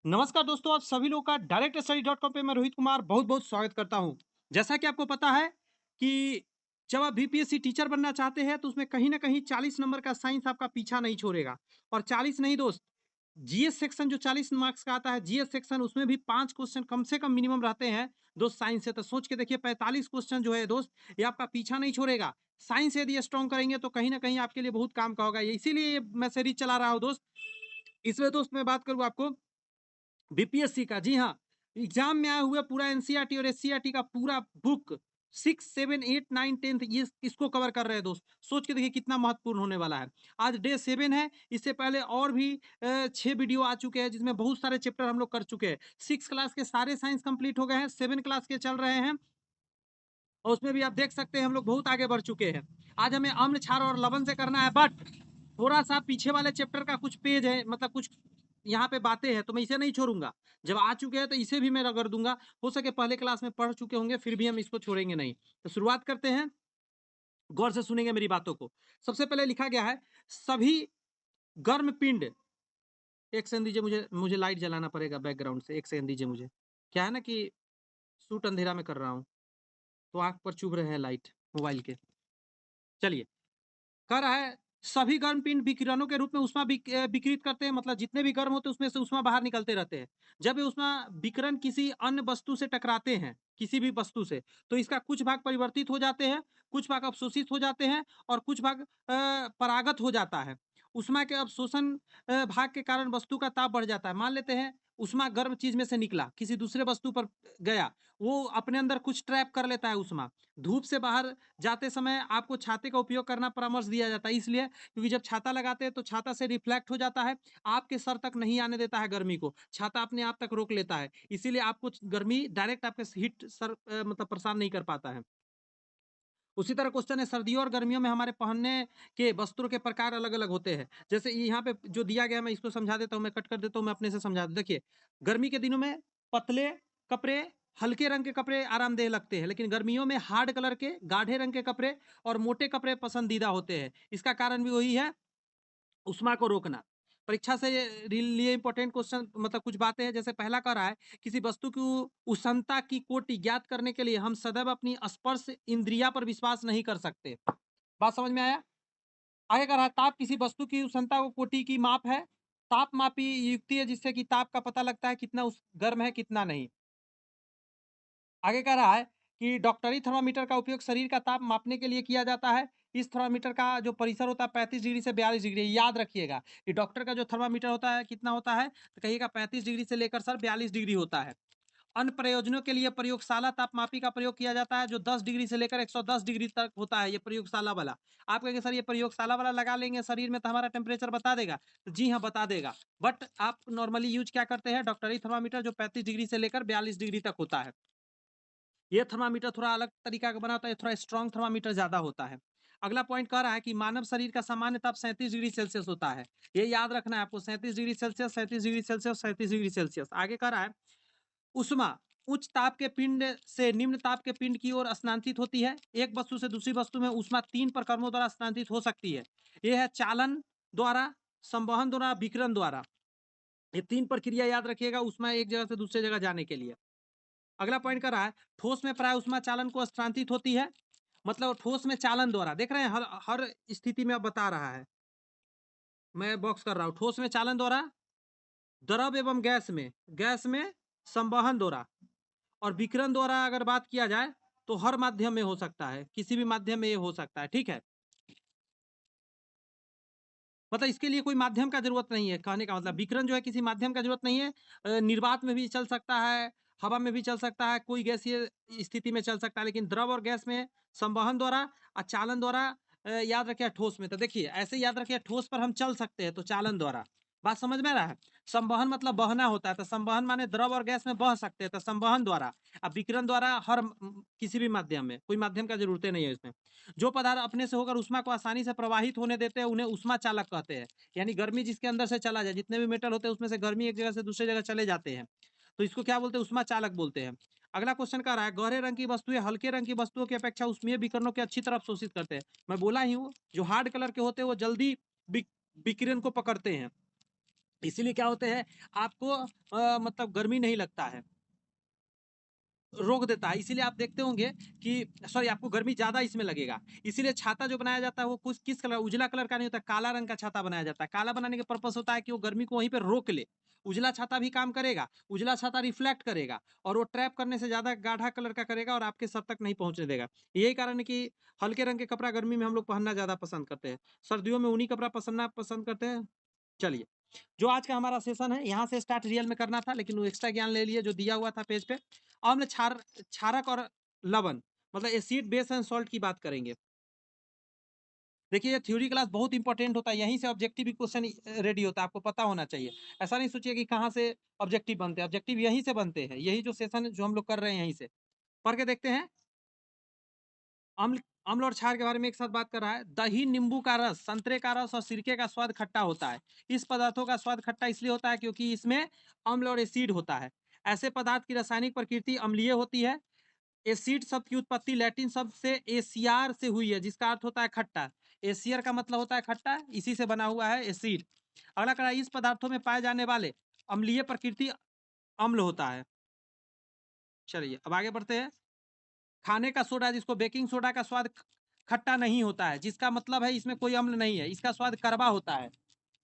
नमस्कार दोस्तों, आप सभी लोग का डायरेक्ट स्टडी डॉट कॉम पे मैं रोहित कुमार बहुत बहुत स्वागत करता हूं। जैसा कि आपको पता है कि जब आप बीपीएससी टीचर बनना चाहते हैं तो उसमें कहीं ना कहीं 40 नंबर का साइंस आपका पीछा नहीं छोड़ेगा। और 40 नहीं दोस्त, जीएस सेक्शन जो 40 मार्क्स का आता है, जीएस सेक्शन उसमें भी 5 क्वेश्चन कम से कम मिनिमम रहते हैं दोस्त साइंस से। तो सोच के देखिए, 45 क्वेश्चन जो है दोस्त, ये आपका पीछा नहीं छोड़ेगा। साइंस यदि स्ट्रॉन्ग करेंगे तो कहीं ना कहीं आपके लिए बहुत काम का होगा। इसीलिए ये मैं सीरीज चला रहा हूँ दोस्त। इसमें दोस्त मैं बात करूँ आपको बीपीएससी का, जी हाँ, एग्जाम में आया हुआ पूरा एनसीईआरटी और एससीईआरटी का पूरा बुक 6, 7, 8, 9, 10 ये इसको कवर कर रहे हैं दोस्त। सोच के देखिए कितना महत्वपूर्ण होने वाला है। आज डे 7 है। इससे पहले और भी 6 वीडियो आ चुके हैं जिसमें बहुत सारे चैप्टर हम लोग कर चुके हैं। 6 क्लास के सारे साइंस कंप्लीट हो गए हैं, 7 क्लास के चल रहे हैं और उसमें भी आप देख सकते हैं हम लोग बहुत आगे बढ़ चुके हैं। आज हमें अम्ल क्षार और लवण से करना है, बट थोड़ा सा पीछे वाले चैप्टर का कुछ पेज है, मतलब कुछ यहाँ पे बातें हैं, तो मैं इसे नहीं छोड़ूंगा। जब आ चुके हैं तो इसे भी मैं रगड़ दूंगा। हो सके पहले क्लास में पढ़ चुके होंगे, फिर भी हम इसको छोड़ेंगे नहीं। तो शुरुआत करते हैं, गौर से सुनेंगे मेरी बातों को। सबसे पहले लिखा गया है सभी गर्म पिंड। एक सेकंड दीजिए, मुझे मुझे लाइट जलाना पड़ेगा बैकग्राउंड से। एक सेकंड दीजिए मुझे। क्या है ना कि सूट अंधेरा में कर रहा हूँ तो आंख पर चुभ रहे हैं लाइट मोबाइल के। चलिए, कह रहा है सभी गर्म पिंड विकिरणों के रूप में ऊष्मा विकिरित करते हैं। मतलब जितने भी गर्म होते हैं उसमें से ऊष्मा बाहर निकलते रहते हैं। जब ये ऊष्मा विकिरण किसी अन्य वस्तु से टकराते हैं, किसी भी वस्तु से, तो इसका कुछ भाग परिवर्तित हो जाते हैं, कुछ भाग अवशोषित हो जाते हैं और कुछ भाग परागत हो जाता है। ऊष्मा के अवशोषण भाग के कारण वस्तु का ताप बढ़ जाता है। मान लेते हैं ऊष्मा गर्म चीज में से निकला, किसी दूसरे वस्तु पर गया, वो अपने अंदर कुछ ट्रैप कर लेता है ऊष्मा। धूप से बाहर जाते समय आपको छाते का उपयोग करना परामर्श दिया जाता है, इसलिए क्योंकि जब छाता लगाते हैं तो छाता से रिफ्लेक्ट हो जाता है, आपके सर तक नहीं आने देता है गर्मी को, छाता अपने आप तक रोक लेता है, इसीलिए आपको गर्मी डायरेक्ट आपके हीट सर मतलब परेशान नहीं कर पाता है। उसी तरह क्वेश्चन है, सर्दियों और गर्मियों में हमारे पहनने के वस्त्रों के प्रकार अलग अलग होते हैं। जैसे यहाँ पे जो दिया गया है, मैं इसको समझा देता हूँ, मैं कट कर देता हूँ, मैं अपने से समझा दूँ। देखिए, गर्मी के दिनों में पतले कपड़े, हल्के रंग के कपड़े आरामदेह लगते हैं, लेकिन गर्मियों में हार्ड कलर के, गाढ़े रंग के कपड़े और मोटे कपड़े पसंदीदा होते हैं। इसका कारण भी वही है, उष्मा को रोकना। परीक्षा से लिए इंपॉर्टेंट क्वेश्चन, मतलब कुछ बातें हैं। जैसे पहला कह रहा है, किसी वस्तु की उष्णता की कोटि ज्ञात करने के लिए हम सदैव अपनी स्पर्श इंद्रिया पर विश्वास नहीं कर सकते। बात समझ में आया? आगे कह रहा है, ताप किसी वस्तु की उष्णता को कोटि की माप है। ताप मापी युक्ति है जिससे कि ताप का पता लगता है कितना उस गर्म है कितना नहीं। आगे कह रहा है कि डॉक्टरी थर्मामीटर का उपयोग शरीर का ताप मापने के लिए किया जाता है। इस थर्मामीटर का जो परिसर होता है 35 डिग्री से 42 डिग्री, याद रखिएगा कि डॉक्टर का जो थर्मामीटर होता है कितना होता है, तो कहिएगा 35 डिग्री से लेकर सर 42 डिग्री होता है। अन्य प्रयोजनों के लिए प्रयोगशाला तापमापी का प्रयोग किया जाता है, जो 10 डिग्री से लेकर 110 डिग्री तक होता है, ये प्रयोगशाला वाला। आप कहेंगे सर ये प्रयोगशाला वाला लगा लेंगे शरीर में तो हमारा टेम्परेचर बता देगा, तो जी हाँ बता देगा। बट आप नॉर्मली यूज क्या करते हैं, डॉक्टरी थर्मामीटर जो 35 डिग्री से लेकर 42 डिग्री तक होता है। ये थर्मामीटर थोड़ा अलग तरीका का बना होता है, थोड़ा स्ट्रॉन्ग थर्मामीटर ज्यादा होता है। अगला पॉइंट कह रहा है कि मानव शरीर का सामान्य ताप 37 डिग्री सेल्सियस होता है। ये याद रखना है आपको, 37 degree Celsius, 37 degree Celsius, 37 degree Celsius. आगे कह रहा है, उष्मा उच्च ताप के पिंड से निम्न ताप के पिंड की ओर स्थानांतरित होती है। एक वस्तु से दूसरी वस्तु में उष्मा 3 प्रकरणों द्वारा स्थानांतरित हो सकती है। यह है चालन द्वारा, संवहन द्वारा, विकिरण द्वारा। ये 3 प्रक्रिया याद रखिएगा उष्मा एक जगह से दूसरे जगह जाने के लिए। अगला पॉइंट कर रहा है, ठोस में प्राय उष्मा चालन को स्थानांतरित होती है। मतलब ठोस में चालन द्वारा, देख रहे हैं हर हर स्थिति में अब बता रहा है, मैं बॉक्स कर रहा हूँ। ठोस में चालन द्वारा, द्रव एवं गैस में संवहन द्वारा, और विकिरण द्वारा अगर बात किया जाए तो हर माध्यम में हो सकता है, किसी भी माध्यम में ये हो सकता है, ठीक है। मतलब इसके लिए कोई माध्यम का जरूरत नहीं है, कहने का मतलब विकिरण जो है किसी माध्यम का जरूरत नहीं है। निर्वात में भी चल सकता है, हवा में भी चल सकता है, कोई गैसीय स्थिति में चल सकता है, लेकिन द्रव और गैस में संवहन द्वारा और चालन द्वारा। याद रखिए ठोस में तो देखिए ऐसे याद रखिए, ठोस पर हम चल सकते हैं तो चालन द्वारा। बात समझ में आ रहा है? संवहन मतलब बहना होता है, तो संवहन माने द्रव और गैस में बह सकते हैं तो संवहन द्वारा। अब विकिरण द्वारा हर किसी भी माध्यम में, कोई माध्यम का जरूरत नहीं है इसमें। जो पदार्थ अपने से होकर उष्मा को आसानी से प्रवाहित होने देते हैं उन्हें उष्मा चालक कहते हैं। यानी गर्मी जिसके अंदर से चला जाए, जितने भी मेटल होते हैं उसमें से गर्मी एक जगह से दूसरी जगह चले जाते हैं, तो इसको क्या बोलते हैं, उष्मा चालक बोलते हैं। अगला क्वेश्चन कह रहा है, गहरे रंग की वस्तुएं हल्के रंग की वस्तुओं की अपेक्षा उष्मीय विकिरणों के अच्छी तरफ शोषित करते हैं। मैं बोला ही हूँ, जो हार्ड कलर के होते हैं वो जल्दी विकिरण को पकड़ते हैं। इसीलिए क्या होते हैं, आपको मतलब गर्मी नहीं लगता है, रोक देता है। इसीलिए आप देखते होंगे कि सॉरी, आपको गर्मी ज़्यादा इसमें लगेगा। इसीलिए छाता जो बनाया जाता है वो कुछ किस कलर, उजला कलर का नहीं होता, काला रंग का छाता बनाया जाता है। काला बनाने का पर्पस होता है कि वो गर्मी को वहीं पे रोक ले। उजला छाता भी काम करेगा, उजला छाता रिफ्लेक्ट करेगा और वो ट्रैप करने से ज़्यादा गाढ़ा कलर का करेगा और आपके सर तक नहीं पहुँचने देगा। यही कारण है कि हल्के रंग के कपड़ा गर्मी में हम लोग पहनना ज़्यादा पसंद करते हैं। सर्दियों में ऊनी कपड़ा पसंदना पसंद करते हैं। चलिए, जो आज का हमारा सेशन है यहाँ से स्टार्ट रियल में करना था, लेकिन वो एक्स्ट्रा ज्ञान ले लिए जो दिया हुआ था पेज पे। अब हम लोग क्षारक और लवण, मतलब एसिड बेस एंड सॉल्ट की बात करेंगे। देखिए, ये थ्योरी क्लास बहुत इंपॉर्टेंट होता है, यहीं से ऑब्जेक्टिव भी क्वेश्चन रेडी होता है, आपको पता होना चाहिए। ऐसा नहीं सोचिए कि कहाँ से ऑब्जेक्टिव बनते हैं, ऑब्जेक्टिव यहीं से बनते हैं। यही जो सेशन जो हम लोग कर रहे हैं यहीं से पढ़ के देखते हैं। अम्ल अम्ल और क्षार के बारे में एक साथ बात कर रहा है। दही, नींबू का रस, संतरे का रस और सिरके का स्वाद खट्टा होता है। इस पदार्थों का स्वाद खट्टा इसलिए होता है क्योंकि इसमें अम्ल और एसिड होता है। ऐसे पदार्थ की रासायनिक प्रकृति अम्लीय होती है। एसिड शब्द की उत्पत्ति लैटिन शब्द से एसियार से हुई है, जिसका अर्थ होता है खट्टा। एसियर का मतलब होता है खट्टा, इसी से बना हुआ है एसिड। अगला कड़ा, इस पदार्थों में पाए जाने वाले अम्लीय प्रकृति अम्ल होता है। चलिए अब आगे बढ़ते हैं। खाने का सोडा, जिसको बेकिंग सोडा का स्वाद खट्टा नहीं होता है, जिसका मतलब है इसमें कोई अम्ल नहीं है, इसका स्वाद कड़वा होता है।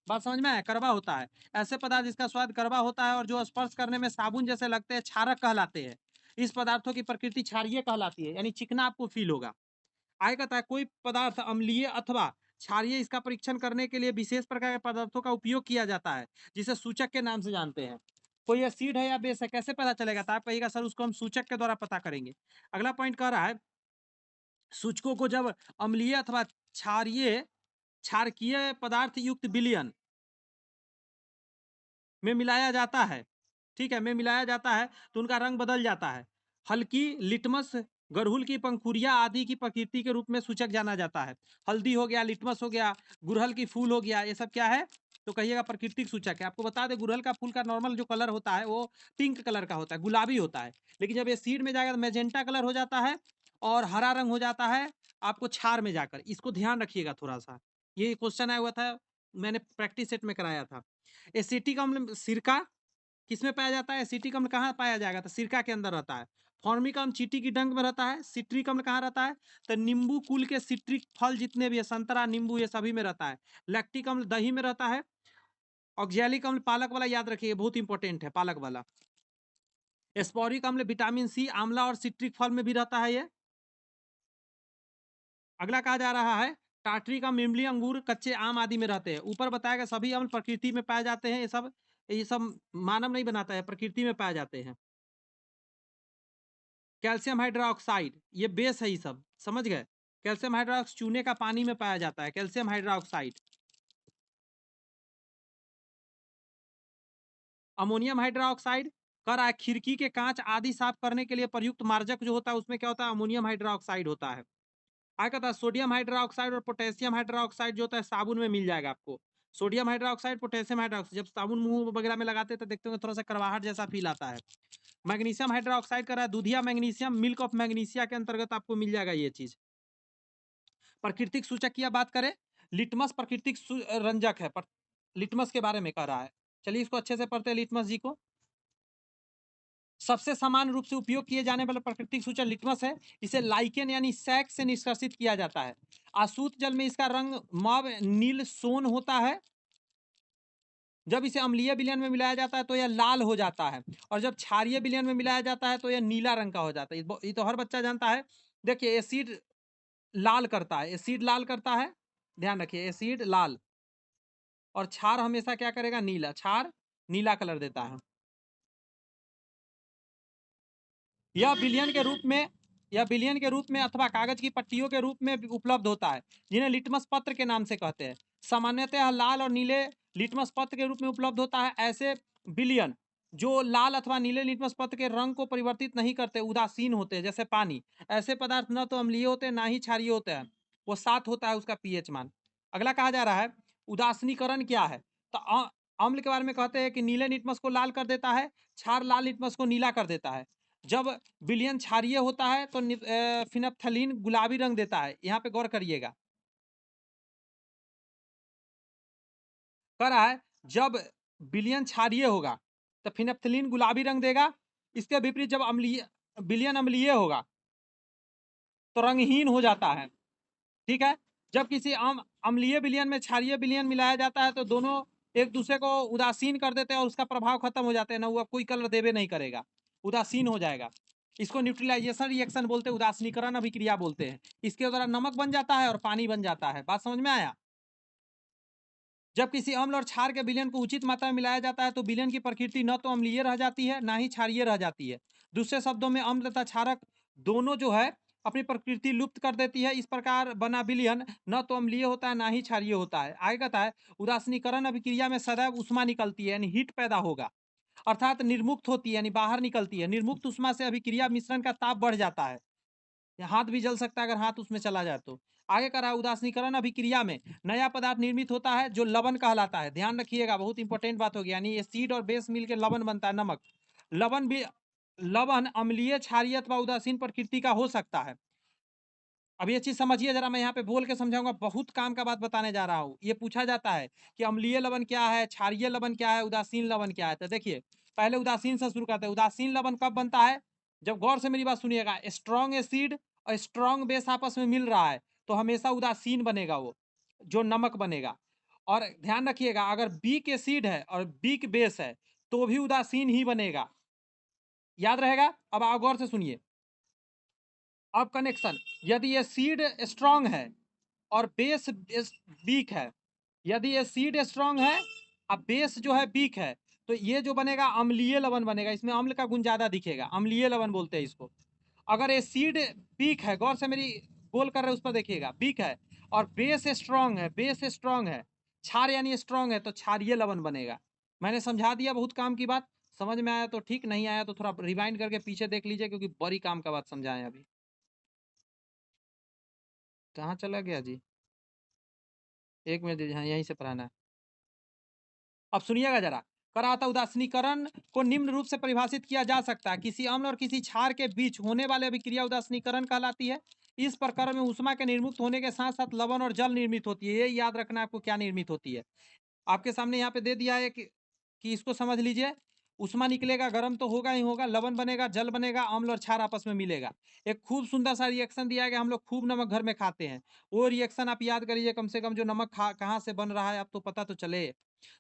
बात समझ में आया, कड़वा होता है। ऐसे पदार्थ जिसका स्वाद कड़वा होता है और जो स्पर्श करने में साबुन जैसे लगते हैं, क्षारक कहलाते हैं। इस पदार्थों की प्रकृति क्षारीय कहलाती है, यानी चिकना आपको फील होगा। आगे कहता है, कोई पदार्थ अम्लीय अथवा क्षारीय, इसका परीक्षण करने के लिए विशेष प्रकार के पदार्थों का उपयोग किया जाता है, जिसे सूचक के नाम से जानते हैं। कोई एसिड है या बेस है, कैसे पता चलेगा? तो आप कहिएगा सर उसको हम सूचक के द्वारा पता करेंगे। अगला पॉइंट कह रहा है, सूचकों को जब अम्लीय अथवा क्षारकीय पदार्थ युक्त विलयन में मिलाया जाता है, ठीक है, में मिलाया जाता है, तो उनका रंग बदल जाता है। हल्की लिटमस, गड़हुल की पंखुड़ियाँ आदि की प्रकृति के रूप में सूचक जाना जाता है। हल्दी हो गया, लिटमस हो गया, गुड़हल की फूल हो गया, ये सब क्या है? तो कहिएगा प्राकृतिक सूचक है। आपको बता दें, गुड़हल का फूल का नॉर्मल जो कलर होता है वो पिंक कलर का होता है, गुलाबी होता है। लेकिन जब ये सीड में जाएगा तो मैजेंटा कलर हो जाता है और हरा रंग हो जाता है आपको क्षार में जाकर। इसको ध्यान रखिएगा थोड़ा सा, ये क्वेश्चन आया हुआ था, मैंने प्रैक्टिस सेट में कराया था। एसिटिक अम्ल, सिरका किसमें पाया जाता है? एसिटिक अम्ल कहाँ पाया जाएगा? तो सिरका के अंदर रहता है। फॉर्मिक अम्ल चींटी की डंक में रहता है। सिट्रिक अम्ल कहाँ रहता है? तो नींबू कुल के सिट्रिक फल जितने भी है, संतरा, नींबू, ये सभी में रहता है। लैक्टिक अम्ल दही में रहता है। ऑक्जेलिक अम्ल पालक वाला याद रखिए, बहुत इंपॉर्टेंट है पालक वाला। एस्पोरिक अम्ल विटामिन सी, आंवला और सिट्रिक फल में भी रहता है ये। अगला कहा जा रहा है, टाटरी का इमली, अंगूर, कच्चे आम आदि में रहते हैं। ऊपर बताया गया सभी अम्ल प्रकृति में पाए जाते हैं। ये सब मानव नहीं बनाता है, प्रकृति में पाए जाते हैं। कैल्शियम हाइड्रोक्साइड, ये बेस है, ये सब समझ गए। कैल्शियम हाइड्रोक्स चूने का पानी में पाया जाता है, कैल्शियम हाइड्रोक्साइड। अमोनियम हाइड्रोक्साइड कर रहा है, खिड़की के कांच आदि साफ करने के लिए प्रयुक्त मार्जक जो होता है उसमें क्या होता है? अमोनियम हाइड्रोक्साइड होता है। आगे कहता है, सोडियम हाइड्रोक्साइड और पोटेशियम हाइड्रोक्साइड जो होता है साबुन में मिल जाएगा आपको। सोडियम हाइड्रोक्साइड, पोटेशियम हाइड्रोक्साइड, जब साबुन मुंह वगैरह में लगाते हैं तो देखते होंगे थोड़ा सा करवाहट जैसा फील आता है। मैग्नीशियम हाइड्रोक्साइड कर रहा है, दूधिया मैग्नीशियम, मिल्क ऑफ मैग्नीशिया के अंतर्गत आपको मिल जाएगा ये चीज। प्राकृतिक सूचक की बात करें, लिटमस प्राकृतिक रंजक है, लिटमस के बारे में कह रहा है। चलिए इसको अच्छे से पढ़ते हैं लिटमस जी को। सबसे समान रूप से उपयोग किए जाने वाला प्राकृतिक सूचक लिटमस है। इसे लाइकेन यानी सैक से निष्कासित किया जाता है। आसूत जल में इसका रंग मॉब नील सोन होता है। जब इसे अम्लीय विलयन में मिलाया जाता है तो यह लाल हो जाता है, और जब क्षारीय विलयन में मिलाया जाता है तो यह नीला रंग का हो जाता है। ये तो हर बच्चा जानता है। देखिए, एसिड लाल करता है, एसिड लाल करता है, ध्यान रखिए, एसिड लाल, और क्षार हमेशा क्या करेगा? नीला, क्षार नीला कलर देता है। यह विलयन के रूप में यह विलयन के रूप में अथवा कागज की पट्टियों के रूप में उपलब्ध होता है, जिन्हें लिटमस पत्र के नाम से कहते हैं। सामान्यतः लाल और नीले लिटमस पत्र के रूप में उपलब्ध होता है। ऐसे विलयन जो लाल अथवा नीले लिटमस पत्र के रंग को परिवर्तित नहीं करते, उदासीन होते हैं, जैसे पानी। ऐसे पदार्थ न तो अम्लीय होते हैं ना ही क्षारीय होते हैं, वो 7 होता है उसका पीएच मान। अगला कहा जा रहा है, उदासीनीकरण क्या है? तो अम्ल के बारे में कहते हैं कि नीले लिटमस को लाल कर देता है, क्षार लाल लिटमस को नीला कर देता है। जब विलयन क्षारीय होता है तो फिनप्थलीन गुलाबी रंग देता है। यहाँ पे गौर करिएगा, कह रहा है जब विलयन क्षारीय होगा तो फिनोप्थिलीन गुलाबी रंग देगा। इसके विपरीत जब अम्लीय विलयन अम्लीय होगा तो रंगहीन हो जाता है। ठीक है। जब किसी अम्लीय विलयन में क्षारीय विलयन मिलाया जाता है तो दोनों एक दूसरे को उदासीन कर देते हैं और उसका प्रभाव खत्म हो जाता है, ना वो कोई कलर देवे नहीं करेगा, उदासीन हो जाएगा। इसको न्यूट्रलाइजेशन रिएक्शन बोलते हैं, उदासीनीकरण अभिक्रिया बोलते हैं। इसके द्वारा नमक बन जाता है और पानी बन जाता है। बात समझ में आया? जब किसी अम्ल और क्षार के विलयन को उचित मात्रा में मिलाया जाता है तो विलयन की प्रकृति न तो अम्लीय रह जाती है ना ही क्षारीय रह जाती है। दूसरे शब्दों में अम्ल तथा क्षारक दोनों जो है अपनी प्रकृति लुप्त कर देती है। इस प्रकार बना विलयन न तो अम्लीय होता है ना ही क्षारीय होता है। आगे कहता है उदासीनीकरण अभिक्रिया में सदैव ऊष्मा निकलती है, यानी हीट पैदा होगा, अर्थात निर्मुक्त होती है, यानी बाहर निकलती है। निर्मुक्त ऊष्मा से अभिक्रिया मिश्रण का ताप बढ़ जाता है, या हाथ भी जल सकता है अगर हाथ उसमें चला जाए तो। आगे कह रहा है उदासीनीकरण अभिक्रिया में नया पदार्थ निर्मित होता है जो लवण कहलाता है। ध्यान रखिएगा, बहुत इंपॉर्टेंट बात होगी, यानी एसिड और बेस मिलकर लवण बनता है, नमक। लवण भी लवण अम्लीय, क्षारीय अथवा उदासीन प्रकृति का हो सकता है। अब ये चीज समझिए जरा, मैं यहाँ पे बोल के समझाऊंगा, बहुत काम का बात बताने जा रहा हूँ। ये पूछा जाता है कि अम्लीय लवण क्या है, क्षारीय लवण क्या है, उदासीन लवण क्या है। तो देखिए पहले उदासीन से शुरू करते हैं। उदासीन लवण कब बनता है? जब, गौर से मेरी बात सुनिएगा, स्ट्रॉन्ग एसिड और स्ट्रॉन्ग बेस आपस में मिल रहा है तो हमेशा उदासीन बनेगा वो, जो नमक बनेगा। और ध्यान रखिएगा, अगर बीक एसिड है और बीक बेस है तो भी उदासीन ही बनेगा। याद रहेगा? अब आप गौर से सुनिए। अब कनेक्शन, यदि एसिड स्ट्रॉन्ग है और बेस वीक है, यदि एसिड स्ट्रॉन्ग है और बेस जो है वीक है, तो ये जो बनेगा अम्लीय लवण बनेगा। इसमें अम्ल का गुण ज्यादा दिखेगा, अम्लीय लवण बोलते हैं इसको। अगर एसिड वीक है, गौर से मेरी गोल कर रहे उस पर देखिएगा, वीक है और बेस स्ट्रॉन्ग है, बेस स्ट्रॉन्ग है, क्षार यानी स्ट्रॉन्ग है, तो क्षारीय लवण बनेगा। मैंने समझा दिया बहुत काम की बात। समझ में आया तो ठीक, नहीं आया तो थोड़ा रिवाइंड करके पीछे देख लीजिए, क्योंकि बड़ी काम का बात समझाएं अभी। कहाँ चला गया जी? एक मिनट दीजिए, हाँ यहीं से पढ़ाना है। अब सुनिएगा जरा। कराता उदासीनीकरण को निम्न रूप से परिभाषित किया जा सकता है। किसी अम्ल और किसी क्षार के बीच होने वाले अभिक्रिया उदासीनीकरण कहलाती है। इस प्रकार में ऊष्मा के निर्मुक्त होने के साथ साथ लवण और जल निर्मित होती है। ये याद रखना आपको, क्या निर्मित होती है। आपके सामने यहाँ पे दे दिया है कि इसको समझ लीजिए। ऊष्मा निकलेगा, गर्म तो होगा ही होगा, लवण बनेगा, जल बनेगा, अम्ल और क्षार आपस में मिलेगा। एक खूब सुंदर सा रिएक्शन दिया गया, हम लोग खूब नमक घर में खाते हैं, वो रिएक्शन आप याद करिए कम से कम, जो नमक कहाँ से बन रहा है आप तो पता तो चले।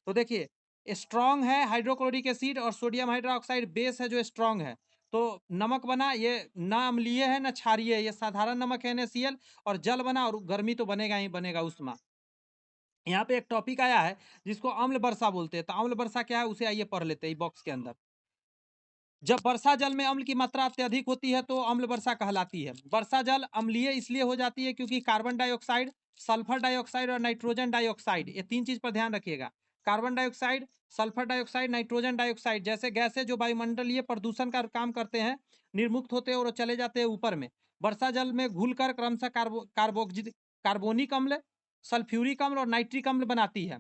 तो देखिए, स्ट्रॉन्ग है हाइड्रोक्लोरिक एसिड और सोडियम हाइड्रोक्साइड बेस है जो स्ट्रॉन्ग है, तो नमक बना, ये ना अम्लीय है ना क्षारीय है, ये साधारण नमक है NaCl। और जल बना और गर्मी तो बनेगा ही बनेगा, उष्मा। यहाँ पे एक टॉपिक आया है जिसको अम्ल वर्षा बोलते हैं। तो अम्ल वर्षा क्या है उसे आइए पढ़ लेते हैं बॉक्स के अंदर। जब वर्षा जल में अम्ल की मात्रा अत्यधिक होती है तो अम्ल वर्षा कहलाती है। वर्षा जल अम्लीय इसलिए हो जाती है क्योंकि कार्बन डाइऑक्साइड, सल्फर डाइऑक्साइड और नाइट्रोजन डाइऑक्साइड, ये तीन चीज पर ध्यान रखिएगा। Carbon dioxide, sulphur dioxide, nitrogen dioxide जैसे गैसें जो वायुमंडलीय प्रदूषण का काम करते हैं, निर्मुक्त होते हैं और चले जाते हैं ऊपर में। वर्षा जल में घुलकर क्रमशः कार्बोनिक अम्ल, सल्फ्यूरिक अम्ल और नाइट्रिक अम्ल बनाती है।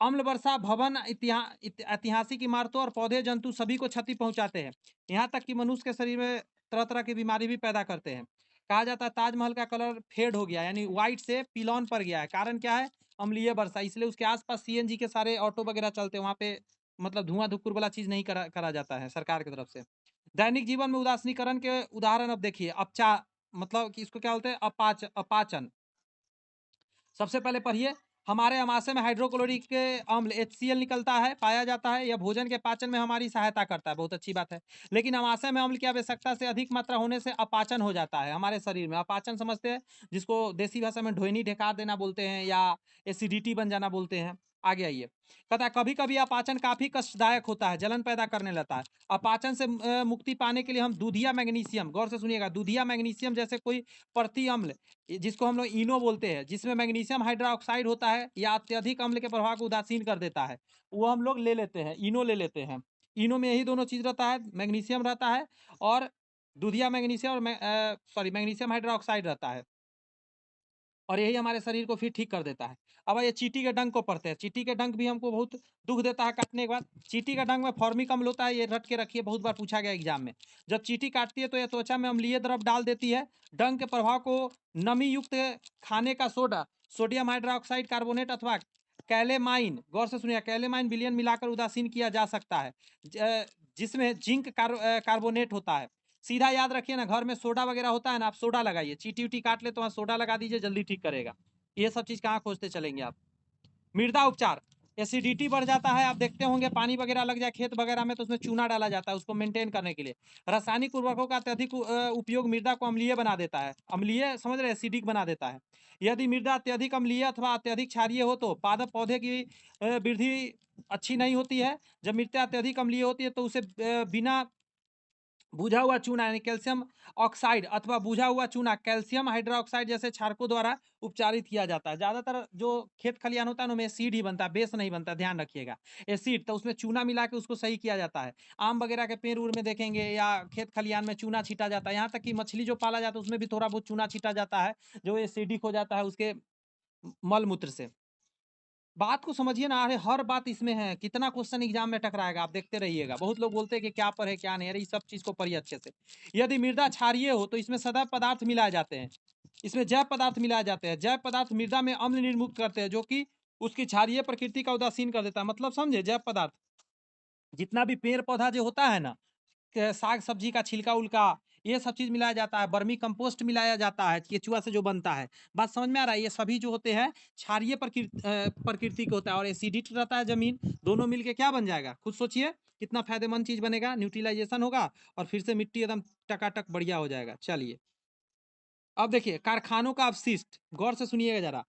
अम्ल वर्षा भवन, ऐतिहासिक इमारतों और पौधे जंतु सभी को क्षति पहुंचाते हैं। यहाँ तक कि मनुष्य के शरीर में तरह तरह की बीमारी भी पैदा करते हैं। कहा जाता है ताजमहल का कलर फेड हो गया, यानी व्हाइट से पिलॉन पर गया है। कारण क्या है? अम्लीय वर्षा। इसलिए उसके आसपास CNG के सारे ऑटो वगैरह चलते हैं, वहाँ पे मतलब धुआं धुक्कुर वाला चीज नहीं करा जाता है सरकार की तरफ से। दैनिक जीवन में उदासीनीकरण के उदाहरण अब देखिए। अपचा मतलब कि इसको क्या बोलते हैं? अपाचन। सबसे पहले पढ़िए, हमारे अमाशय में हाइड्रोक्लोरिक अम्ल HCl निकलता है, पाया जाता है। यह भोजन के पाचन में हमारी सहायता करता है, बहुत अच्छी बात है। लेकिन अमाशय में अम्ल की आवश्यकता से अधिक मात्रा होने से अपाचन हो जाता है हमारे शरीर में। अपाचन समझते हैं, जिसको देसी भाषा में ढोइनी ढेकार देना बोलते हैं या एसिडिटी बन जाना बोलते हैं। आगे आइए, कहता है कभी कभी अपाचन काफी कष्टदायक होता है, जलन पैदा करने लगता है। अपाचन से मुक्ति पाने के लिए हम दूधिया मैग्नीशियम, गौर से सुनिएगा, दूधिया मैग्नीशियम जैसे कोई प्रति अम्ल, जिसको हम लोग इनो बोलते हैं, जिसमें मैग्नीशियम हाइड्रोक्साइड होता है या अत्यधिक अम्ल के प्रभाव को उदासीन कर देता है, वो हम लोग ले लेते हैं, इनो ले लेते हैं। इनो में यही दोनों चीज रहता है, मैग्नीशियम रहता है और दूधिया मैग्नीशियम और मैग्नीशियम हाइड्रोक्साइड रहता है, और यही हमारे शरीर को फिर ठीक कर देता है। अब ये चींटी के डंक को पढ़ते हैं। चींटी के डंक भी हमको बहुत दुख देता है काटने के बाद। चींटी का डंक में फॉर्मिक अम्ल होता है, ये रट के रखिए, बहुत बार पूछा गया एग्जाम में। जब चींटी काटती है तो यह त्वचा में अम्लीय द्रव डाल देती है। डंक के प्रभाव को नमी युक्त खाने का सोडा, सोडियम हाइड्रोक्साइड कार्बोनेट अथवा कैलेमाइन, गौर से सुनिए, कैलेमाइन विलयन मिलाकर उदासीन किया जा सकता है, जिसमें जिंक कार्बोनेट होता है। सीधा याद रखिए ना, घर में सोडा वगैरह होता है ना, आप सोडा लगाइए, चीटी उटी काट ले तो वहाँ सोडा लगा दीजिए, जल्दी ठीक करेगा। ये सब चीज कहाँ खोजते चलेंगे आप। मृदा उपचार, एसिडिटी बढ़ जाता है, आप देखते होंगे पानी वगैरह लग जाए खेत वगैरह में तो उसमें चूना डाला जाता है उसको मेंटेन करने के लिए। रासायनिक उर्वरकों का अत्यधिक उपयोग मृदा को अम्लीय बना देता है, अम्लीय समझ रहे, एसिडिक बना देता है। यदि मृदा अत्यधिक अम्लीय अथवा अत्यधिक क्षारीय हो तो पादप पौधे की वृद्धि अच्छी नहीं होती है। जब मृदा अत्यधिक अम्लीय होती है तो उसे बिना बुझा हुआ चूना यानी कैल्शियम ऑक्साइड अथवा बुझा हुआ चूना कैल्शियम हाइड्रोक्साइड जैसे क्षारकों द्वारा उपचारित किया जाता है। ज्यादातर जो खेत खलिहान होता है ना, उनमें एसिड ही बनता है, बेस नहीं बनता, ध्यान रखिएगा। एसिड तो उसमें चूना मिला के उसको सही किया जाता है। आम वगैरह के पेड़ उड़ में देखेंगे या खेत खलिहान में चूना छीटा जाता है, यहाँ तक कि मछली जो पाला जाता है उसमें भी थोड़ा बहुत चूना छीटा जाता है, जो एसिडिक हो जाता है उसके मल मूत्र से। बात को समझिए ना, अरे हर बात इसमें है, कितना क्वेश्चन एग्जाम में टकराएगा, आप देखते रहिएगा। बहुत लोग बोलते हैं कि क्या पढ़े क्या नहीं, अरे इस सब चीज को पढ़िए अच्छे से। यदि मृदा क्षारीय हो तो इसमें सदैव पदार्थ मिलाए जाते हैं, इसमें जैव पदार्थ मिलाए जाते हैं। जैव पदार्थ मृदा में अम्ल निर्मुक्त करते हैं, जो कि उसकी क्षारीय प्रकृति का उदासीन कर देता है। मतलब समझे, जैव पदार्थ जितना भी पेड़ पौधा जो होता है ना, साग सब्जी का छिलका उलका, ये सब चीज मिलाया जाता है, बर्मी कंपोस्ट मिलाया जाता है, केचुआ से जो बनता है। बात समझ में आ रहा है, ये सभी जो होते हैं क्षारीय प्रकृति के होता है और एसिडिक रहता है जमीन, दोनों मिलके क्या बन जाएगा, खुद सोचिए कितना फायदेमंद चीज बनेगा, न्यूट्रलाइजेशन होगा और फिर से मिट्टी एकदम टकाटक बढ़िया हो जाएगा। चलिए अब देखिए, कारखानों का अपशिष्ट, गौर से सुनिएगा जरा।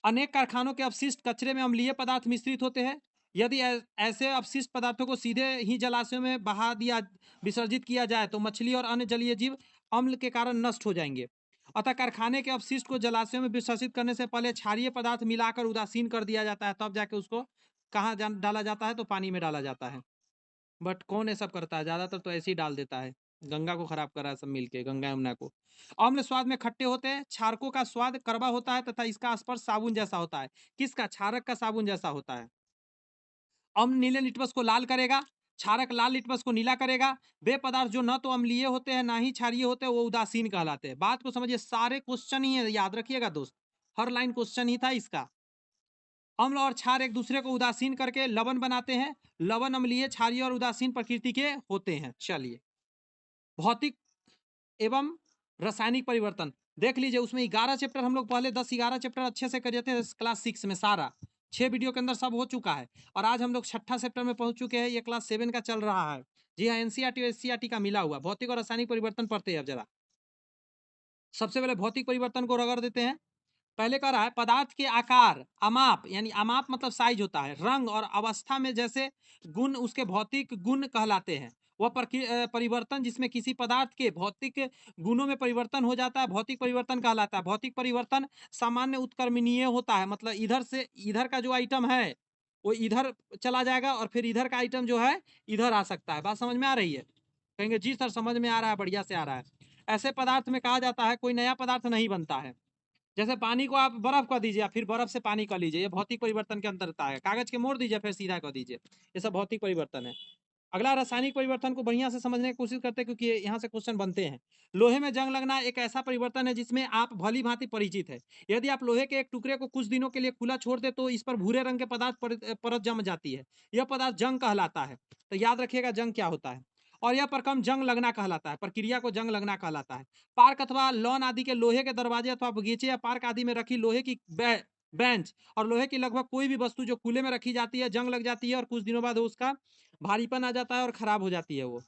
अनेक कारखानों के अपशिष्ट कचरे में अम्लीय पदार्थ मिश्रित होते हैं। यदि ऐसे अपशिष्ट पदार्थों को सीधे ही जलाशयों में बहा दिया, विसर्जित किया जाए तो मछली और अन्य जलीय जीव अम्ल के कारण नष्ट हो जाएंगे। अतः कारखाने के अपशिष्ट को जलाशयों में विसर्जित करने से पहले क्षारीय पदार्थ मिलाकर उदासीन कर दिया जाता है, तब जाके उसको कहाँ डाला जाता है, तो पानी में डाला जाता है। बट कौन ये सब करता है, ज्यादातर तो ऐसे ही डाल देता है, गंगा को खराब कर रहा है सब मिलके, गंगा यमुना को। अम्ल स्वाद में खट्टे होते हैं, क्षारकों का स्वाद कड़वा होता है तथा इसका स्पर्श साबुन जैसा होता है। किसका, क्षारक का साबुन जैसा होता है। अम्ल नीले लिटमस को लाल करेगा, क्षारक लाल लिटमस को नीला करेगा। वे पदार्थ जो न तो अम्लीय होते हैं ना ही क्षारीय होते हैं वो उदासीन कहलाते हैं। बात को समझिए, सारे क्वेश्चन ही है, याद रखिएगा दोस्त, हर लाइन क्वेश्चन ही था इसका। अम्ल और क्षार एक दूसरे को उदासीन करके लवण बनाते हैं। लवण अम्लीय, क्षारीय और उदासीन प्रकृति के होते हैं। चलिए, भौतिक एवं रासायनिक परिवर्तन देख लीजिए, उसमें 11 चैप्टर हम लोग पहले 10-11 चैप्टर अच्छे से कर थे क्लास 6 में, सारा 6 वीडियो के अंदर सब हो चुका है। और आज हम लोग छठा चैप्टर में पहुंच चुके हैं, ये क्लास 7 का चल रहा है। जी हाँ, एनसीईआरटी और एससीईआरटी का मिला हुआ। भौतिक और रासायनिक परिवर्तन पढ़ते हैं अब जरा। सबसे पहले भौतिक परिवर्तन को रगड़ देते हैं। पहले कह रहा है, पदार्थ के आकार, अमाप यानी अमाप मतलब साइज होता है, रंग और अवस्था में जैसे गुण उसके भौतिक गुण कहलाते हैं। वह परिवर्तन जिसमें किसी पदार्थ के भौतिक गुणों में परिवर्तन हो जाता है भौतिक परिवर्तन कहलाता है। भौतिक परिवर्तन सामान्य उत्क्रमणीय होता है, मतलब इधर से इधर का जो आइटम है वो इधर चला जाएगा और फिर इधर का आइटम जो है इधर आ सकता है। बात समझ में आ रही है, कहेंगे जी सर समझ में आ रहा है, बढ़िया से आ रहा है। ऐसे पदार्थ में कहा जाता है कोई नया पदार्थ नहीं बनता है। जैसे पानी को आप बर्फ कर दीजिए, फिर बर्फ से पानी कर लीजिए, ये भौतिक परिवर्तन के अंतर्गत है। कागज के मोड़ दीजिए फिर सीधा कर दीजिए, ये सब भौतिक परिवर्तन है। अगला, रासायनिक परिवर्तन को बढ़िया से समझने की कोशिश करते हैं क्योंकि यहाँ से क्वेश्चन बनते हैं। लोहे में जंग लगना एक ऐसा परिवर्तन है जिसमें आप भली भांति परिचित है। यदि आप लोहे के एक टुकड़े को कुछ दिनों के लिए खुला छोड़ दे तो इस पर भूरे रंग के पदार्थ परत जम जाती है, यह पदार्थ जंग कहलाता है। तो याद रखिएगा जंग क्या होता है। और यह प्रक्रम जंग लगना कहलाता है, प्रक्रिया को जंग लगना कहलाता है। पार्क अथवा लॉन आदि के लोहे के दरवाजे अथवा बगीचे या पार्क आदि में रखी लोहे की बेंच और लोहे की लगभग कोई भी वस्तु जो खुले में रखी जाती है जंग लग जाती है और कुछ दिनों बाद उसका भारीपन आ जाता है और खराब हो जाती है वो।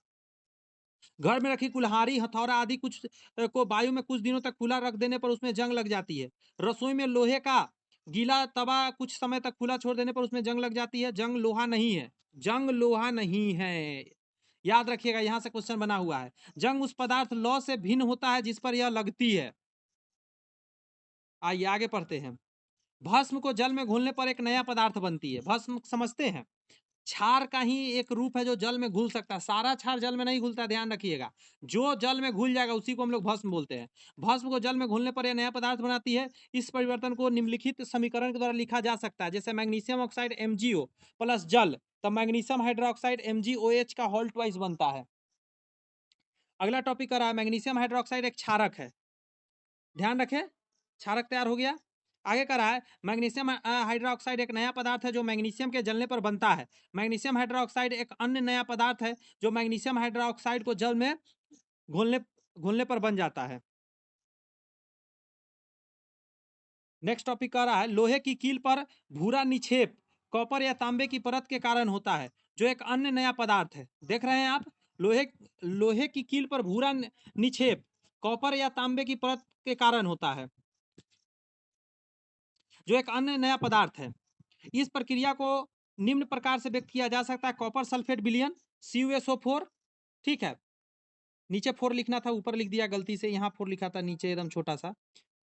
घर में रखी कुल्हाड़ी, हथौड़ा आदि कुछ को वायु में कुछ दिनों तक खुला रख देने पर उसमें जंग लग जाती है। रसोई में लोहे का गीला तवा कुछ समय तक खुला छोड़ देने पर उसमें जंग लग जाती है। जंग लोहा नहीं है, जंग लोहा नहीं है, याद रखिएगा, यहां से क्वेश्चन बना हुआ है। जंग उस पदार्थ लौ से भिन्न होता है जिस पर यह लगती है। आइए आगे पढ़ते हैं। भस्म को जल में घुलने पर एक नया पदार्थ बनती है। भस्म समझते हैं, क्षार का ही एक रूप है जो जल में घुल सकता है। सारा क्षार जल में नहीं घुलता, ध्यान रखिएगा। जो जल में घुल जाएगा उसी को हम लोग भस्म बोलते हैं। भस्म को जल में घुलने पर यह नया पदार्थ बनाती है। इस परिवर्तन को निम्नलिखित समीकरण के द्वारा लिखा जा सकता है। जैसे मैग्नीशियम ऑक्साइड MgO प्लस जल, तब मैग्नीशियम हाइड्रोक्साइड MgOH का होल ट्वाइस बनता है। अगला टॉपिक आ रहा है, मैग्नीशियम हाइड्रोक्साइड एक क्षारक है। ध्यान रखें, क्षारक तैयार हो गया। आगे कह रहा है मैग्नीशियम हाइड्रोक्साइड एक नया पदार्थ है जो मैग्नीशियम के जलने पर बनता है। मैग्नीशियम हाइड्रोक्साइड एक अन्य नया पदार्थ है जो मैग्नीशियम हाइड्रोक्साइड को जल में घोलने घोलने पर बन जाता है। नेक्स्ट टॉपिक कह रहा है लोहे की कील पर भूरा निक्षेप कॉपर या तांबे की परत के कारण होता है जो एक अन्य नया पदार्थ है। देख रहे हैं आप, लोहे लोहे की कील पर भूरा निक्षेप कॉपर या तांबे की परत के कारण होता है जो एक अन्य नया पदार्थ है। इस प्रक्रिया को निम्न प्रकार से व्यक्त किया जा सकता है कॉपर सल्फेट विलयन CuSO4। ठीक है, नीचे 4 लिखना था, ऊपर लिख दिया गलती से, यहाँ 4 लिखा था नीचे एकदम छोटा सा।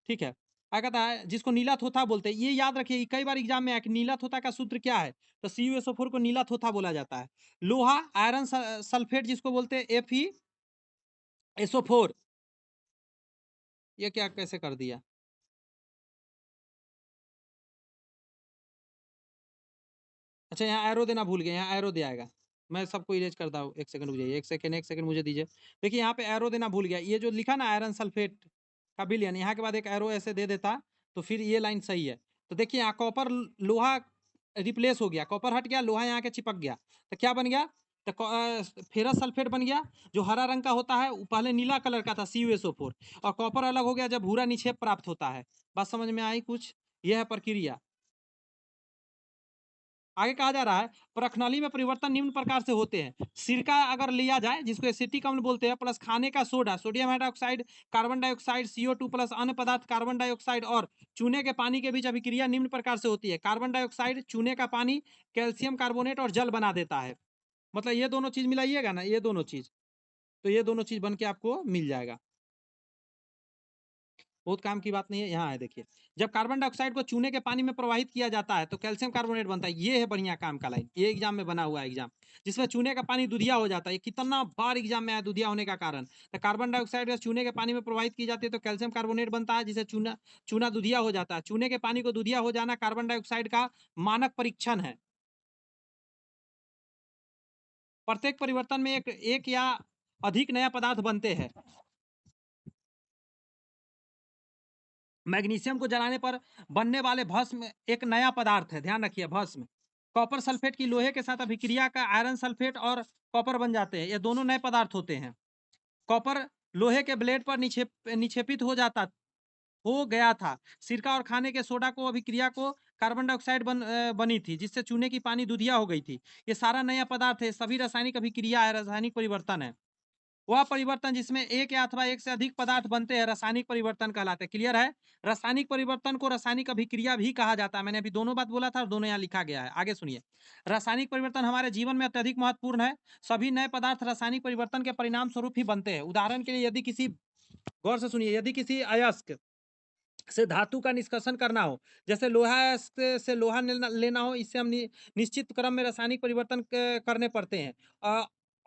ठीक है, क्या कहता है जिसको नीला थोथा बोलते हैं, ये याद रखिए कई बार एग्जाम में आया कि नीला थोथा का सूत्र क्या है, तो CuSO4 को नीला थोथा बोला जाता है। लोहा आयरन सल्फेट जिसको बोलते हैं FeSO4। ये क्या कैसे कर दिया, अच्छा यहाँ एरो देना भूल गए, यहाँ एरो दिया आएगा, मैं सबको इरेज करता हूँ, एक सेकंड रुक जाइए, एक सेकंड मुझे दीजिए। देखिए यहाँ पे एरो देना भूल गया, ये जो लिखा ना आयरन सल्फेट का विलयन, यहाँ के बाद एक एरो ऐसे दे देता तो फिर ये लाइन सही है। तो देखिए यहाँ कॉपर लोहा रिप्लेस हो गया, कॉपर हट गया, लोहा यहाँ के चिपक गया, तो क्या बन गया, तो फेरस सल्फेट बन गया जो हरा रंग का होता है, पहले नीला कलर का था CuSO4, और कॉपर अलग हो गया जब भूरा निक्षेप प्राप्त होता है। बात समझ में आई कुछ, यह है प्रक्रिया। आगे कहा जा रहा है प्रखनली में परिवर्तन निम्न प्रकार से होते हैं। सिरका अगर लिया जाए जिसको एसिटिक अम्ल बोलते हैं, प्लस खाने का soda sodium hydroxide carbon dioxide CO2 plus अन्य पदार्थ कार्बन डाइऑक्साइड और चूने के पानी के बीच अभिक्रिया निम्न प्रकार से होती है। कार्बन डाइऑक्साइड चूने का पानी कैल्शियम कार्बोनेट और जल बना देता है। मतलब ये दोनों चीज मिलाइएगा ना, ये दोनों चीज, तो ये दोनों चीज बन के आपको मिल जाएगा। बहुत काम की बात नहीं है, यहाँ है देखिए, जब कार्बन डाइऑक्साइड को चूने के पानी में प्रवाहित किया जाता है तो कैल्शियम कार्बोनेट बनता है। ये है बढ़िया काम का लाइन, ये एग्जाम में बना हुआ है एग्जाम, जिसमें चूने का पानी दुधिया हो जाता है। ये कितना बार एग्जाम में आया दुधिया होने का कारण, तो कार्बन डाइऑक्साइड का चूने के पानी में प्रवाहित की जाती है तो कैल्शियम कार्बोनेट बनता है, जिसे चूना चूना दुधिया हो जाता है। चूने के पानी को दुधिया हो जाना कार्बन डाइऑक्साइड का मानक परीक्षण है। प्रत्येक परिवर्तन में एक या अधिक नया पदार्थ बनते हैं। मैग्नीशियम को जलाने पर बनने वाले भस्म एक नया पदार्थ है, ध्यान रखिए भस्म। कॉपर सल्फेट की लोहे के साथ अभिक्रिया का आयरन सल्फेट और कॉपर बन जाते हैं, ये दोनों नए पदार्थ होते हैं। कॉपर लोहे के ब्लेड पर निक्षेपित हो गया था। सिरका और खाने के सोडा को अभिक्रिया को कार्बन डाइऑक्साइड बनी थी जिससे चूने की पानी दुधिया हो गई थी। ये सारा नया पदार्थ है, सभी रासायनिक अभिक्रिया है, रासायनिक परिवर्तन है। वह परिवर्तन जिसमें एक या अथवा एक से अधिक पदार्थ बनते हैं रासायनिक परिवर्तन कहलाते हैं। क्लियर है, रासायनिक परिवर्तन को रासायनिक अभिक्रिया भी कहा जाता है। मैंने अभी दोनों बात बोला था और दोनों यहाँ लिखा गया है, आगे सुनिए। रासायनिक परिवर्तन हमारे जीवन में अत्यधिक महत्वपूर्ण है। सभी नए पदार्थ रासायनिक परिवर्तन के परिणाम स्वरूप ही बनते हैं। उदाहरण के लिए यदि किसी, गौर से सुनिए, यदि किसी अयस्क से धातु का निष्कर्षण करना हो, जैसे लोहा से लोहा लेना हो, इससे हम निश्चित क्रम में रासायनिक परिवर्तन करने पड़ते हैं।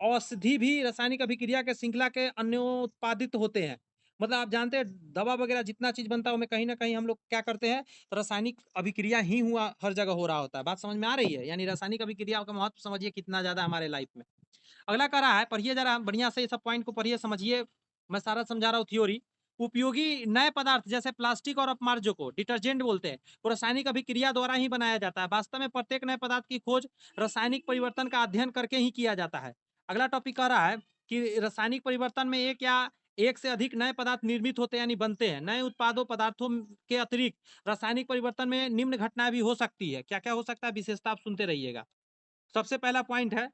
औषधि भी रासायनिक अभिक्रिया के श्रृंखला के अन्योत्पादित होते हैं। मतलब आप जानते हैं दवा वगैरह जितना चीज बनता है उसमें कहीं ना कहीं हम लोग क्या करते हैं, तो रासायनिक अभिक्रिया ही हुआ हर जगह हो रहा होता है। बात समझ में आ रही है, यानी रासायनिक अभिक्रिया का महत्व समझिए कितना ज्यादा हमारे लाइफ में। अगला कह रहा है, पढ़िए जरा बढ़िया से, ये सब पॉइंट को पढ़िए समझिए, मैं सारा समझा रहा हूँ थ्योरी। उपयोगी नए पदार्थ जैसे प्लास्टिक और अपमार्जों को डिटर्जेंट बोलते हैं, वो रासायनिक अभिक्रिया द्वारा ही बनाया जाता है। वास्तव में प्रत्येक नए पदार्थ की खोज रासायनिक परिवर्तन का अध्ययन करके ही किया जाता है। अगला टॉपिक कह रहा है कि रासायनिक परिवर्तन में एक या एक से अधिक नए पदार्थ निर्मित होते हैं यानी बनते हैं। नए उत्पादों पदार्थों के अतिरिक्त रासायनिक परिवर्तन में निम्न घटनाएं भी हो सकती है। क्या क्या हो सकता है, विशेषता आप सुनते रहिएगा। सबसे पहला पॉइंट है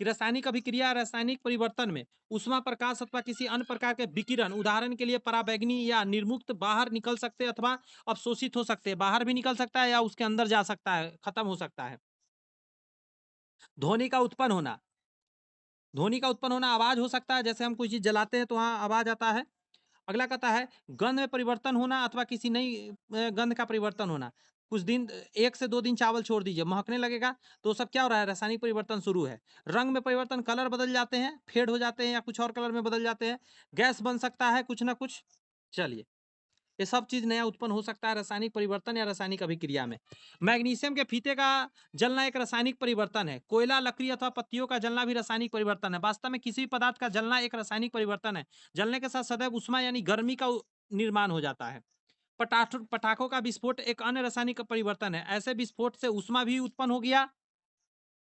कि रासायनिक अभिक्रिया रासायनिक परिवर्तन में ऊष्मा प्रकाश अथवा किसी अन्य प्रकार के विकिरण, उदाहरण के लिए पराबैंगनी या निर्मुक्त, बाहर निकल सकते हैं अथवा अवशोषित हो सकते हैं। बाहर भी निकल सकता है या उसके अंदर जा सकता है, खत्म हो सकता है। ध्वनि का उत्पन्न होना, ध्वनि का उत्पन्न होना, आवाज हो सकता है, जैसे हम कोई चीज जलाते हैं तो वहाँ आवाज आता है। अगला कहता है गंध में परिवर्तन होना अथवा किसी नई गंध का परिवर्तन होना। कुछ दिन, 1 से 2 दिन चावल छोड़ दीजिए, महकने लगेगा, तो सब क्या हो रहा है, रासायनिक परिवर्तन शुरू है। रंग में परिवर्तन, कलर बदल जाते हैं, फेड हो जाते हैं या कुछ और कलर में बदल जाते हैं। गैस बन सकता है कुछ ना कुछ। चलिए, ये सब चीज नया उत्पन्न हो सकता है रासायनिक परिवर्तन या रासायनिक अभिक्रिया में। मैग्नीशियम के फीते का जलना एक रासायनिक परिवर्तन है। कोयला, लकड़ी अथवा पत्तियों का जलना भी रासायनिक परिवर्तन है। वास्तव में किसी भी पदार्थ का जलना एक रासायनिक परिवर्तन है। जलने के साथ सदैव उष्मा यानी गर्मी का निर्माण हो जाता है। पटाखों का विस्फोट एक अन्य रासायनिक परिवर्तन है। ऐसे विस्फोट से ऊष्मा भी उत्पन्न हो गया,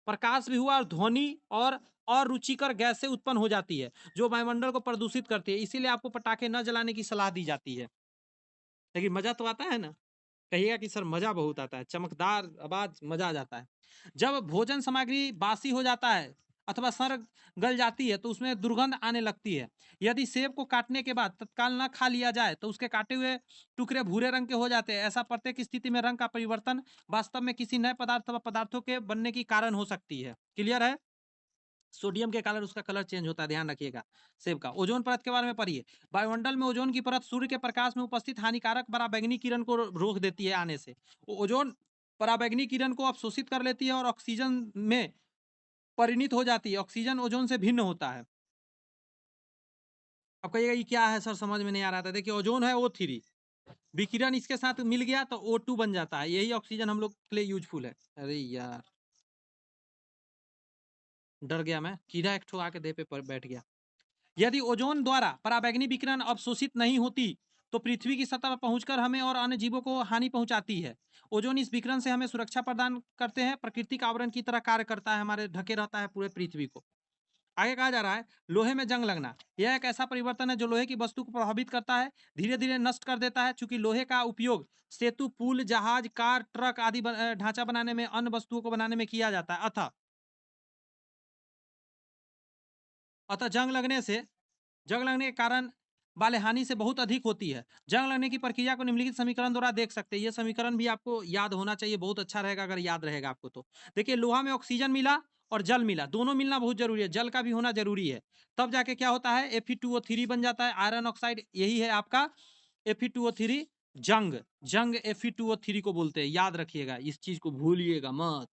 प्रकाश भी हुआ और ध्वनि और रुचिकर गैसें उत्पन्न हो जाती है, जो वायुमंडल को प्रदूषित करती है। इसीलिए आपको पटाखे न जलाने की सलाह दी जाती है। लेकिन मजा तो आता है ना? कहिएगा कि सर मजा बहुत आता है, चमकदार आवाज, मजा आ जाता है। जब भोजन सामग्री बासी हो जाता है अथवा सड़ गल जाती है तो उसमें दुर्गंध आने लगती है। यदि सेब को काटने के बाद तत्काल न खा लिया जाए तो उसके काटे हुए टुकड़े भूरे रंग के हो जाते हैं। ऐसा प्रत्येक स्थिति में रंग का परिवर्तन वास्तव में किसी नए पदार्थ अथवा पदार्थों के बनने की कारण हो सकती है। क्लियर है? सोडियम के कारण उसका कलर चेंज होता है, ध्यान रखिएगा। सेब का ओजोन परत के बारे में पढ़िए। वायुमंडल में ओजोन की परत सूर्य के प्रकाश में उपस्थित हानिकारक पराबैंगनी किरण को रोक देती है आने से। ओजोन पराबैंगनी किरण को अवशोषित कर लेती है और ऑक्सीजन में परिणित हो जाती है। ऑक्सीजन ओजोन से भिन्न होता है। अब कहिएगा ये क्या है सर, समझ में नहीं आ रहा था। देखिए ओजोन है O3, विकिरण इसके साथ मिल गया तो O2 बन जाता है। यही ऑक्सीजन हम लोग के लिए यूजफुल है। अरे यार, डर गया मैं, कीड़ा एक ठो आके देह पे बैठ गया। यदि ओजोन द्वारा पराबैंगनी विकिरण अवशोषित नहीं होती तो पृथ्वी की सतह पर पहुंचकर हमें और अन्य जीवों को हानि पहुंचाती है। ओजोन इस विकिरण से हमें सुरक्षा प्रदान करते हैं, प्राकृतिक आवरण की तरह कार्य करता है, हमारे ढके रहता है पूरे पृथ्वी को। आगे कहा जा रहा है लोहे में जंग लगना। यह एक ऐसा परिवर्तन है जो लोहे की वस्तु को प्रभावित करता है, धीरे धीरे नष्ट कर देता है। चूंकि लोहे का उपयोग सेतु, पुल, जहाज, कार, ट्रक आदि ढांचा बनाने में, अन्य वस्तुओं को बनाने में किया जाता है। अतः जंग लगने के कारण वाले हानि से बहुत अधिक होती है। जंग लगने की प्रक्रिया को निम्नलिखित समीकरण द्वारा देख सकते हैं। ये समीकरण भी आपको याद होना चाहिए, बहुत अच्छा रहेगा अगर याद रहेगा आपको तो। देखिए लोहा में ऑक्सीजन मिला और जल मिला, दोनों मिलना बहुत जरूरी है, जल का भी होना जरूरी है। तब जाके क्या होता है, Fe2O3 बन जाता है, आयरन ऑक्साइड। यही है आपका Fe2O3। जंग जंग Fe2O3 को बोलते हैं, याद रखिएगा, इस चीज को भूलिएगा मत।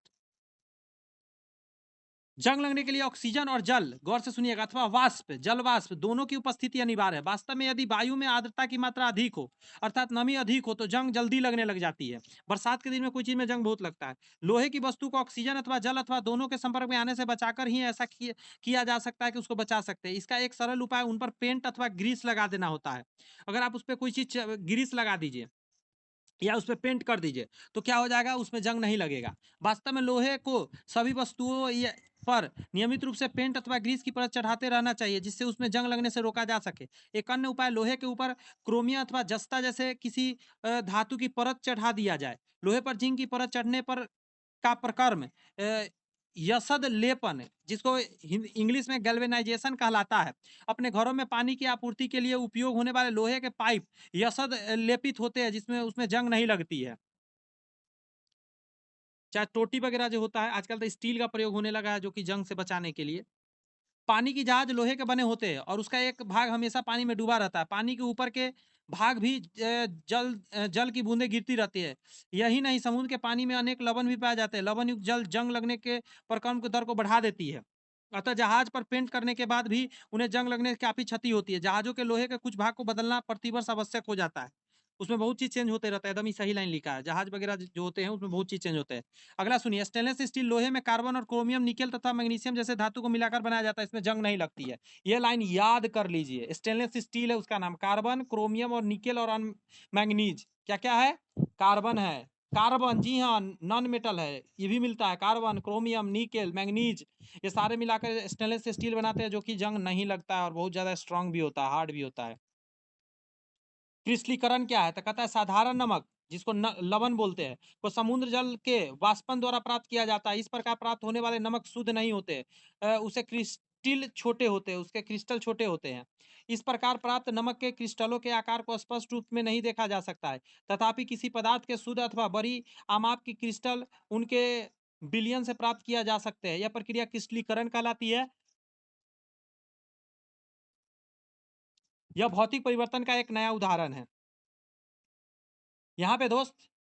जंग लगने के लिए ऑक्सीजन और जल, गौर से सुनिएगा, अथवा वाष्प, जल वाष्प दोनों की उपस्थिति अनिवार्य है। वास्तव में यदि वायु में आर्द्रता की मात्रा अधिक हो अर्थात नमी अधिक हो तो जंग जल्दी लगने लग जाती है। बरसात के दिन में कोई चीज में जंग बहुत लगता है। लोहे की वस्तु को ऑक्सीजन अथवा जल अथवा दोनों के संपर्क में आने से बचाकर ही ऐसा किया जा सकता है कि उसको बचा सकते हैं। इसका एक सरल उपाय उन पर पेंट अथवा ग्रीस लगा देना होता है। अगर आप उस पर कोई चीज ग्रीस लगा दीजिए या उस पे पेंट कर दीजिए तो क्या हो जाएगा, उसमें जंग नहीं लगेगा। वास्तव में लोहे को सभी वस्तुओं पर नियमित रूप से पेंट अथवा ग्रीस की परत चढ़ाते रहना चाहिए, जिससे उसमें जंग लगने से रोका जा सके। एक अन्य उपाय लोहे के ऊपर क्रोमियम अथवा जस्ता जैसे किसी धातु की परत चढ़ा दिया जाए। लोहे पर जिंक की परत चढ़ने पर का प्रकर्म यसद लेपन, जिसको इंग्लिश में गैल्वेनाइजेशन कहलाता है। अपने घरों में पानी की आपूर्ति के लिए उपयोग होने वाले लोहे के पाइप यसद लेपित होते हैं, जिसमें उसमें जंग नहीं लगती है। चाहे टोटी वगैरह जो होता है, आजकल तो स्टील का प्रयोग होने लगा है जो कि जंग से बचाने के लिए। पानी की जहाज लोहे के बने होते हैं और उसका एक भाग हमेशा पानी में डूबा रहता है। पानी के ऊपर के भाग भी जल की बूंदें गिरती रहती है। यही नहीं, समुद्र के पानी में अनेक लवण भी पाए जाते हैं। लवण युक्त जल जंग लगने के प्रक्रम के दर को बढ़ा देती है। अतः जहाज पर पेंट करने के बाद भी उन्हें जंग लगने से काफी क्षति होती है। जहाजों के लोहे के कुछ भाग को बदलना प्रतिवर्ष आवश्यक हो जाता है। उसमें बहुत चीज चेंज होते रहता है, एकदम ही सही लाइन लिखा है। जहाज वगैरह जो होते हैं उसमें बहुत चीज चेंज होते हैं। अगला सुनिए, स्टेनलेस स्टील लोहे में कार्बन और क्रोमियम, निकेल तथा मैग्नीशियम जैसे धातु को मिलाकर बनाया जाता है, इसमें जंग नहीं लगती है। ये लाइन याद कर लीजिए, स्टेनलेस स्टील है उसका नाम, कार्बन, क्रोमियम और निकेल और मैग्नीज, क्या क्या है, कार्बन है, कार्बन, जी हाँ, नॉन मेटल है, ये भी मिलता है, कार्बन, क्रोमियम, निकेल, मैग्नीज, ये सारे मिलाकर स्टेनलेस स्टील बनाते हैं, जो कि जंग नहीं लगता है और बहुत ज्यादा स्ट्रांग भी होता है, हार्ड भी होता है। क्रिस्टलीकरण क्या है, तो कहता है साधारण नमक, जिसको लवण बोलते हैं, को समुद्र जल के वाष्पन द्वारा प्राप्त किया जाता है। इस प्रकार प्राप्त होने वाले नमक शुद्ध नहीं होते, उसे क्रिस्टल छोटे होते हैं, उसके क्रिस्टल छोटे होते हैं। इस प्रकार प्राप्त नमक के क्रिस्टलों के आकार को स्पष्ट रूप में नहीं देखा जा सकता है। तथापि किसी पदार्थ के शुद्ध अथवा बड़ी आमाप की क्रिस्टल उनके बिलियन से प्राप्त किया जा सकते हैं। यह प्रक्रिया क्रिस्टलीकरण कहलाती है। यह भौतिक परिवर्तन का एक नया उदाहरण है। यहाँ पे दोस्त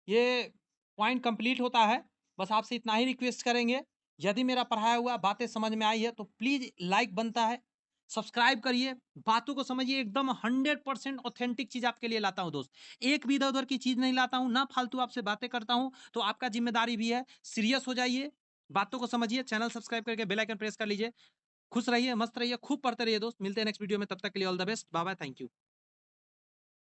ये पॉइंट कंप्लीट होता है। बस आपसे इतना ही रिक्वेस्ट करेंगे, यदि मेरा पढ़ाया हुआ बातें समझ में आई है तो प्लीज लाइक बनता है, सब्सक्राइब करिए, बातों को समझिए, एकदम 100% ऑथेंटिक चीज आपके लिए लाता हूं दोस्त। एक भी इधर उधर की चीज नहीं लाता हूं, ना फालतू आपसे बातें करता हूं। तो आपका जिम्मेदारी भी है, सीरियस हो जाइए, बातों को समझिए, चैनल सब्सक्राइब करके बेल आइकन प्रेस कर लीजिए। खुश रहिए, मस्त रहिए, खूब पढ़ते रहिए दोस्त। मिलते हैं नेक्स्ट वीडियो में, तब तक के लिए all the best, bye bye, thank you.